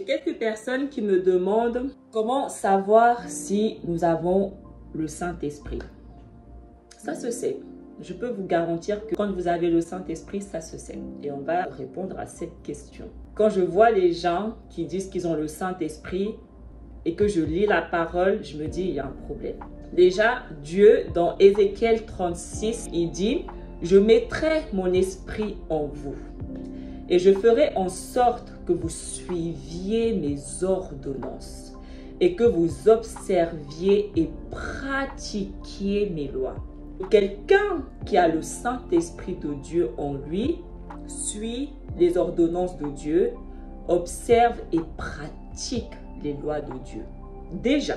J'ai quelques personnes qui me demandent comment savoir si nous avons le Saint-Esprit. Ça se sait. Je peux vous garantir que quand vous avez le Saint-Esprit, ça se sait. Et on va répondre à cette question. Quand je vois les gens qui disent qu'ils ont le Saint-Esprit et que je lis la parole, je me dis il y a un problème. Déjà, Dieu, dans Ézéchiel 36, il dit « Je mettrai mon esprit en vous et je ferai en sorte que vous suiviez mes ordonnances et que vous observiez et pratiquiez mes lois. » Quelqu'un qui a le Saint-Esprit de Dieu en lui suit les ordonnances de Dieu, observe et pratique les lois de Dieu. Déjà,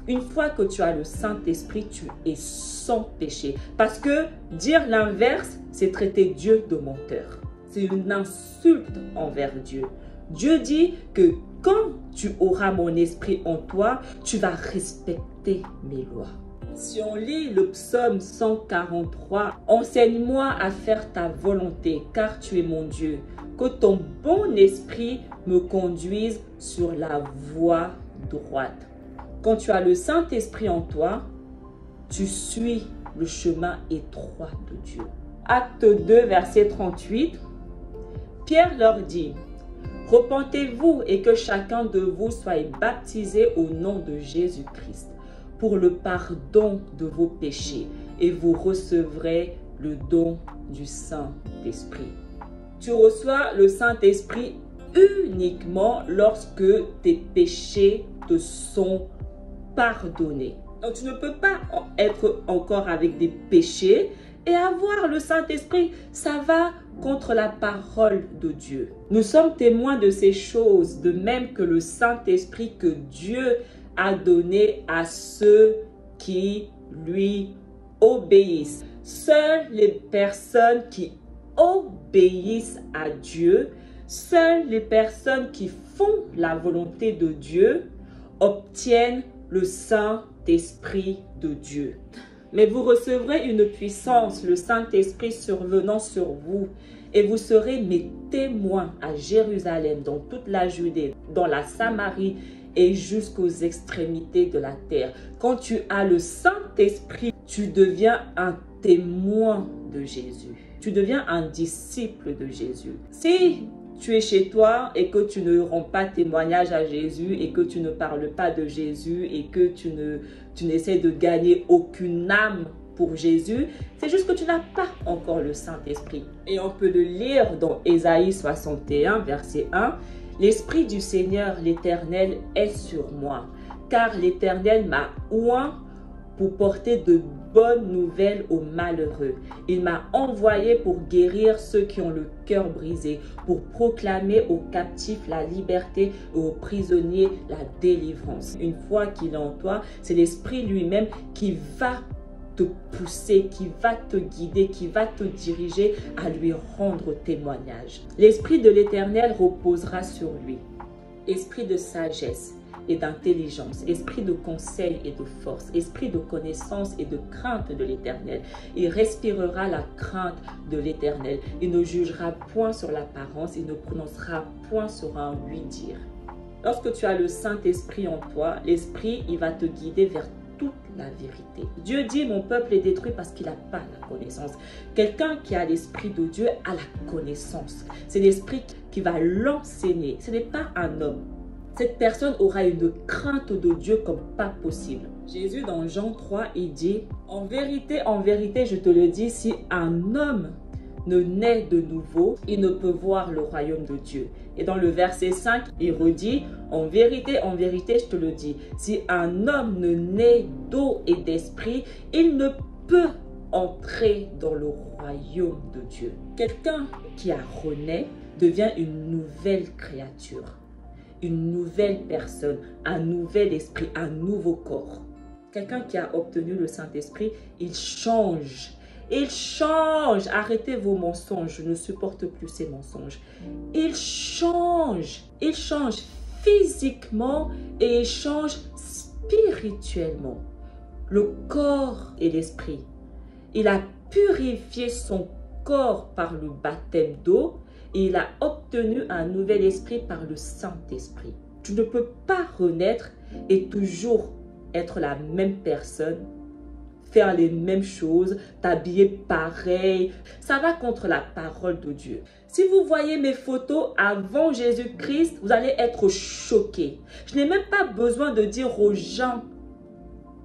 une fois que tu as le Saint-Esprit, tu es sans péché. Parce que dire l'inverse, c'est traiter Dieu de menteur. C'est une insulte envers Dieu. Dieu dit que quand tu auras mon esprit en toi, tu vas respecter mes lois. Si on lit le psaume 143, « Enseigne-moi à faire ta volonté, car tu es mon Dieu. Que ton bon esprit me conduise sur la voie droite. » Quand tu as le Saint-Esprit en toi, tu suis le chemin étroit de Dieu. Acte 2, verset 38, Pierre leur dit, « Repentez-vous et que chacun de vous soit baptisé au nom de Jésus-Christ pour le pardon de vos péchés et vous recevrez le don du Saint-Esprit. » Tu reçois le Saint-Esprit uniquement lorsque tes péchés te sont pardonnés. Donc tu ne peux pas être encore avec des péchés et avoir le Saint-Esprit. Ça va contre la parole de Dieu. Nous sommes témoins de ces choses, de même que le Saint-Esprit que Dieu a donné à ceux qui lui obéissent. Seules les personnes qui obéissent à Dieu, seules les personnes qui font la volonté de Dieu obtiennent le Saint-Esprit de Dieu. Mais vous recevrez une puissance, le Saint-Esprit survenant sur vous, et vous serez mes témoins à Jérusalem, dans toute la Judée, dans la Samarie et jusqu'aux extrémités de la terre. Quand tu as le Saint-Esprit, tu deviens un témoin de Jésus. Tu deviens un disciple de Jésus. Si tu es chez toi et que tu ne rends pas témoignage à Jésus et que tu ne parles pas de Jésus et que tu n'essaies de gagner aucune âme pour Jésus, c'est juste que tu n'as pas encore le Saint-Esprit. Et on peut le lire dans Ésaïe 61, verset 1. « L'Esprit du Seigneur, l'Éternel, est sur moi, car l'Éternel m'a oint pour porter de bonnes nouvelles aux malheureux. Il m'a envoyé pour guérir ceux qui ont le cœur brisé, pour proclamer aux captifs la liberté et aux prisonniers la délivrance. » Une fois qu'il est en toi, c'est l'Esprit lui-même qui va te pousser, qui va te guider, qui va te diriger à lui rendre témoignage. L'Esprit de l'Éternel reposera sur lui. Esprit de sagesse et d'intelligence, esprit de conseil et de force, esprit de connaissance et de crainte de l'Éternel. Il respirera la crainte de l'Éternel. Il ne jugera point sur l'apparence, il ne prononcera point sur un oui-dire. Lorsque tu as le Saint-Esprit en toi, l'Esprit, il va te guider vers toute la vérité. Dieu dit, mon peuple est détruit parce qu'il n'a pas la connaissance. Quelqu'un qui a l'Esprit de Dieu a la connaissance. C'est l'Esprit qui va l'enseigner. Ce n'est pas un homme. Cette personne aura une crainte de Dieu comme pas possible. Jésus, dans Jean 3, il dit, en vérité, je te le dis, si un homme ne naît de nouveau, il ne peut voir le royaume de Dieu. Et dans le verset 5, il redit, en vérité, je te le dis, si un homme ne naît d'eau et d'esprit, il ne peut entrer dans le royaume de Dieu. Quelqu'un qui a renaît devient une nouvelle créature, une nouvelle personne, un nouvel esprit, un nouveau corps. Quelqu'un qui a obtenu le Saint-Esprit, il change. Il change. Arrêtez vos mensonges. Je ne supporte plus ces mensonges. Il change. Il change physiquement et il change spirituellement. Le corps et l'esprit. Il a purifié son corps par le baptême d'eau et il a obtenu un nouvel esprit par le Saint-Esprit. Tu ne peux pas renaître et toujours être la même personne, faire les mêmes choses, t'habiller pareil. Ça va contre la parole de Dieu. Si vous voyez mes photos avant Jésus-Christ, vous allez être choqués. Je n'ai même pas besoin de dire aux gens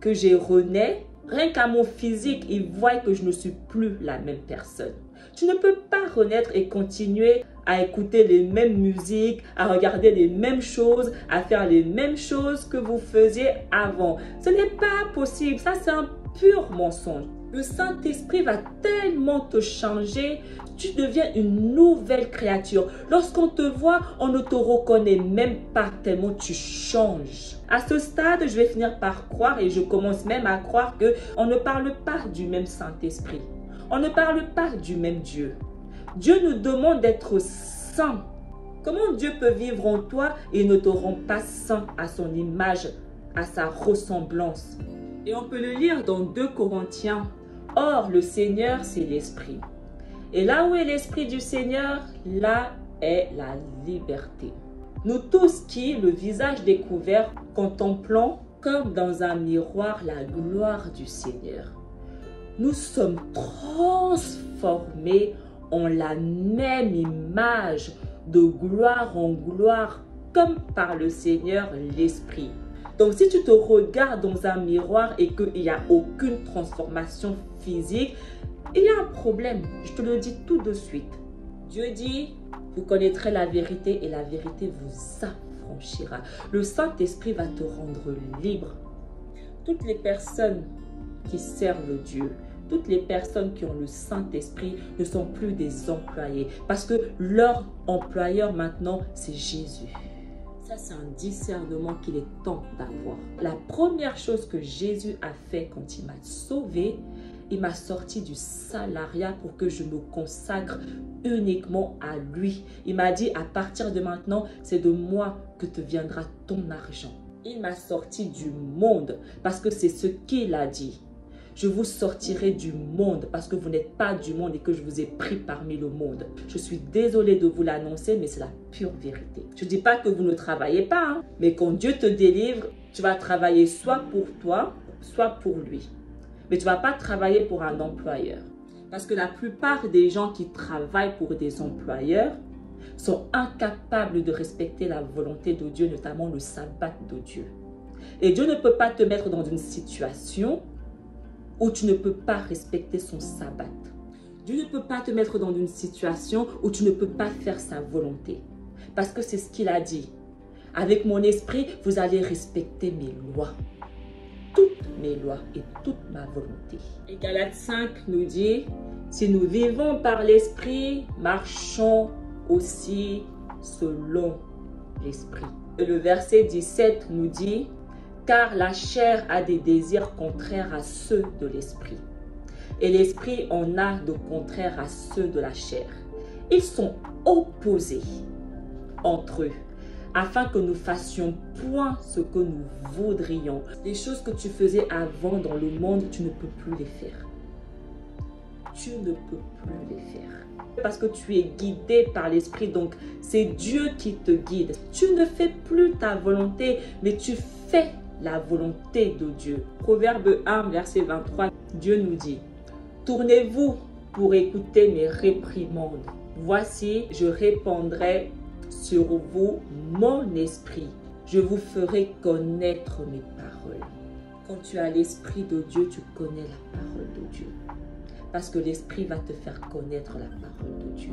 que j'ai rené. Rien qu'à mon physique, ils voient que je ne suis plus la même personne. Tu ne peux pas renaître et continuer à écouter les mêmes musiques, à regarder les mêmes choses, à faire les mêmes choses que vous faisiez avant. Ce n'est pas possible. Ça, c'est un pur mensonge. Le Saint-Esprit va tellement te changer, tu deviens une nouvelle créature. Lorsqu'on te voit, on ne te reconnaît même pas tellement tu changes. À ce stade, je vais finir par croire et je commence même à croire qu'on ne parle pas du même Saint-Esprit. On ne parle pas du même Dieu. Dieu nous demande d'être saints. Comment Dieu peut vivre en toi et ne te rend pas saint à son image, à sa ressemblance? Et on peut le lire dans 2 Corinthiens. Or, le Seigneur, c'est l'Esprit. Et là où est l'Esprit du Seigneur, là est la liberté. Nous tous qui, le visage découvert, contemplons comme dans un miroir la gloire du Seigneur. Nous sommes transformés en la même image, de gloire en gloire, comme par le Seigneur l'Esprit. Donc, si tu te regardes dans un miroir et qu'il n'y a aucune transformation physique, il y a un problème. Je te le dis tout de suite. Dieu dit, vous connaîtrez la vérité et la vérité vous affranchira. Le Saint-Esprit va te rendre libre. Toutes les personnes qui servent Dieu, toutes les personnes qui ont le Saint-Esprit ne sont plus des employés. Parce que leur employeur maintenant, c'est Jésus. Ça, c'est un discernement qu'il est temps d'avoir. La première chose que Jésus a fait quand il m'a sauvé, il m'a sorti du salariat pour que je me consacre uniquement à lui. Il m'a dit, à partir de maintenant, c'est de moi que te viendra ton argent. Il m'a sorti du monde parce que c'est ce qu'il a dit. Je vous sortirai du monde parce que vous n'êtes pas du monde et que je vous ai pris parmi le monde. Je suis désolée de vous l'annoncer, mais c'est la pure vérité. Je ne dis pas que vous ne travaillez pas, hein, mais quand Dieu te délivre, tu vas travailler soit pour toi, soit pour lui. Mais tu ne vas pas travailler pour un employeur. Parce que la plupart des gens qui travaillent pour des employeurs sont incapables de respecter la volonté de Dieu, notamment le sabbat de Dieu. Et Dieu ne peut pas te mettre dans une situation où tu ne peux pas respecter son sabbat. Dieu ne peut pas te mettre dans une situation où tu ne peux pas faire sa volonté. Parce que c'est ce qu'il a dit. Avec mon esprit, vous allez respecter mes lois. Toutes mes lois et toute ma volonté. Et Galates 5 nous dit, si nous vivons par l'esprit, marchons aussi selon l'esprit. Et le verset 17 nous dit, car la chair a des désirs contraires à ceux de l'esprit. Et l'esprit en a de contraires à ceux de la chair. Ils sont opposés entre eux, afin que nous fassions point ce que nous voudrions. Les choses que tu faisais avant dans le monde, tu ne peux plus les faire. Tu ne peux plus les faire. Parce que tu es guidé par l'esprit, donc c'est Dieu qui te guide. Tu ne fais plus ta volonté, mais tu fais la volonté de Dieu. Proverbe 1, verset 23, Dieu nous dit, tournez-vous pour écouter mes réprimandes. Voici, je répandrai sur vous mon esprit. Je vous ferai connaître mes paroles. Quand tu as l'esprit de Dieu, tu connais la parole de Dieu. Parce que l'esprit va te faire connaître la parole de Dieu.